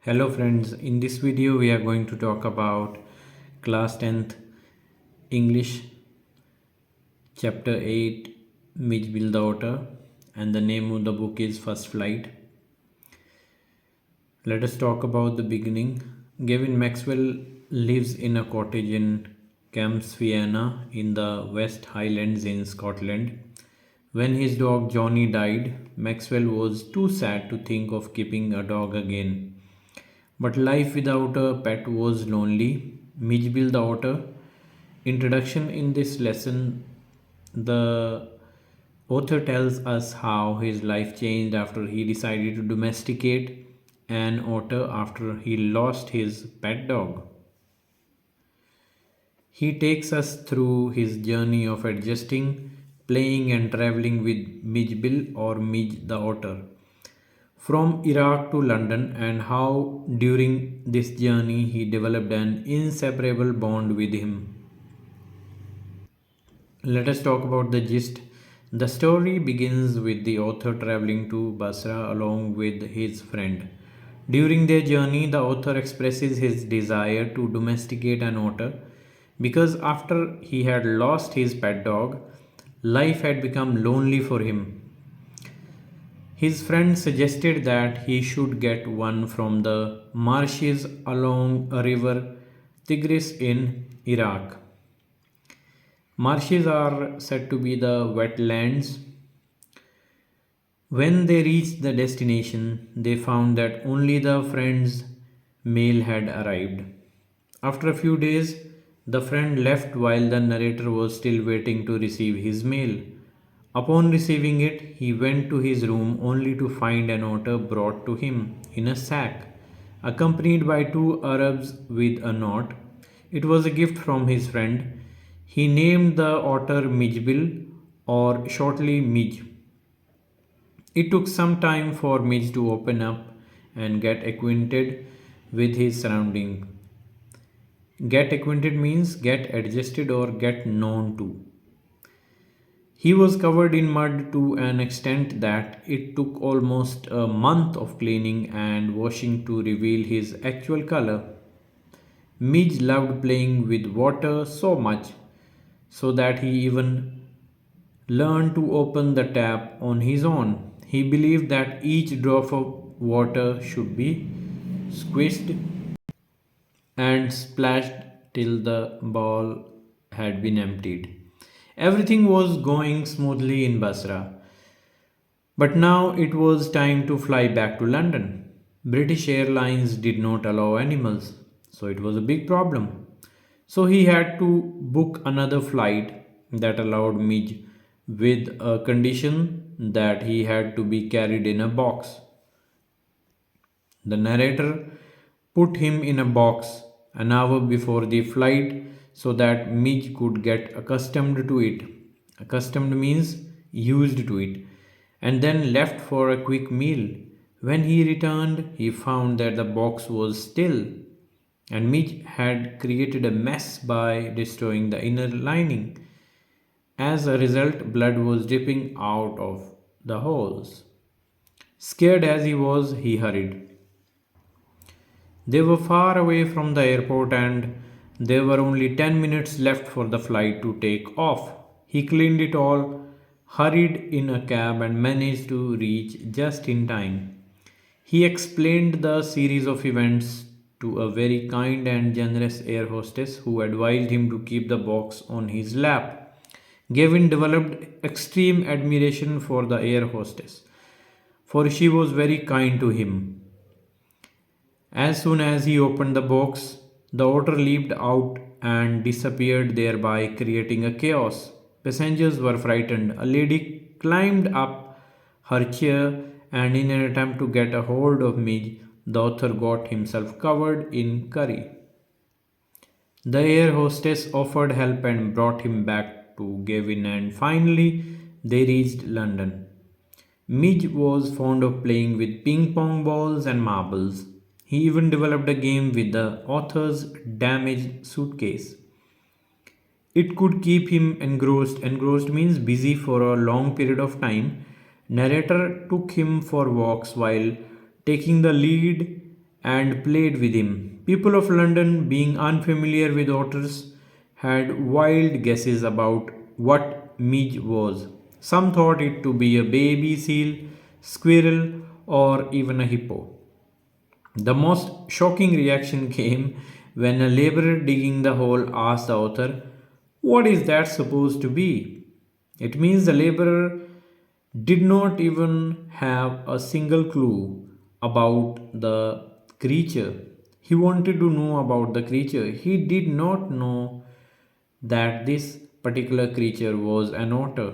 Hello friends, in this video we are going to talk about class 10th English chapter 8 Mijbil the Otter, and the name of the book is First Flight. Let us talk about the beginning. Gavin Maxwell lives in a cottage in Campsfiana in the West Highlands in Scotland. When his dog Johnny died, Maxwell was too sad to think of keeping a dog again. But life without a pet was lonely. Mijbil the Otter. Introduction. In this lesson, the author tells us how his life changed after he decided to domesticate an otter after he lost his pet dog. He takes us through his journey of adjusting, playing, and traveling with Mijbil or Mij the Otter from Iraq to London, and how during this journey he developed an inseparable bond with him. Let us talk about the gist. The story begins with the author traveling to Basra along with his friend. During their journey, the author expresses his desire to domesticate an otter because after he had lost his pet dog, life had become lonely for him. His friend suggested that he should get one from the marshes along a river Tigris in Iraq. Marshes are said to be the wetlands. When they reached the destination, they found that only the friend's mail had arrived. After a few days, the friend left while the narrator was still waiting to receive his mail. Upon receiving it, he went to his room only to find an otter brought to him in a sack, accompanied by two Arabs with a note. It was a gift from his friend. He named the otter Mijbil, or shortly Mij. It took some time for Mij to open up and get acquainted with his surrounding. Get acquainted means get adjusted or get known to. He was covered in mud to an extent that it took almost a month of cleaning and washing to reveal his actual color. Midge loved playing with water so much so that he even learned to open the tap on his own. He believed that each drop of water should be squeezed and splashed till the bowl had been emptied. Everything was going smoothly in Basra, but now it was time to fly back to London. British Airlines did not allow animals, so it was a big problem. So he had to book another flight that allowed Midge with a condition that he had to be carried in a box. The narrator put him in a box an hour before the flight so that Midge could get accustomed to it. Accustomed means used to it, and then left for a quick meal. When he returned, he found that the box was still, and Midge had created a mess by destroying the inner lining. As a result, blood was dripping out of the holes. Scared as he was, he hurried. They were far away from the airport and there were only 10 minutes left for the flight to take off. He cleaned it all, hurried in a cab, and managed to reach just in time. He explained the series of events to a very kind and generous air hostess who advised him to keep the box on his lap. Gavin developed extreme admiration for the air hostess, for she was very kind to him. As soon as he opened the box, the otter leaped out and disappeared, thereby creating a chaos. Passengers were frightened. A lady climbed up her chair, and in an attempt to get a hold of Midge, the author got himself covered in curry. The air hostess offered help and brought him back to Gavin, and finally they reached London. Midge was fond of playing with ping pong balls and marbles. He even developed a game with the author's damaged suitcase. It could keep him engrossed. Engrossed means busy for a long period of time. Narrator took him for walks while taking the lead and played with him. People of London, being unfamiliar with otters, had wild guesses about what Midge was. Some thought it to be a baby seal, squirrel, or even a hippo. The most shocking reaction came when a laborer digging the hole asked the author, "What is that supposed to be?" It means the laborer did not even have a single clue about the creature. He wanted to know about the creature. He did not know that this particular creature was an otter.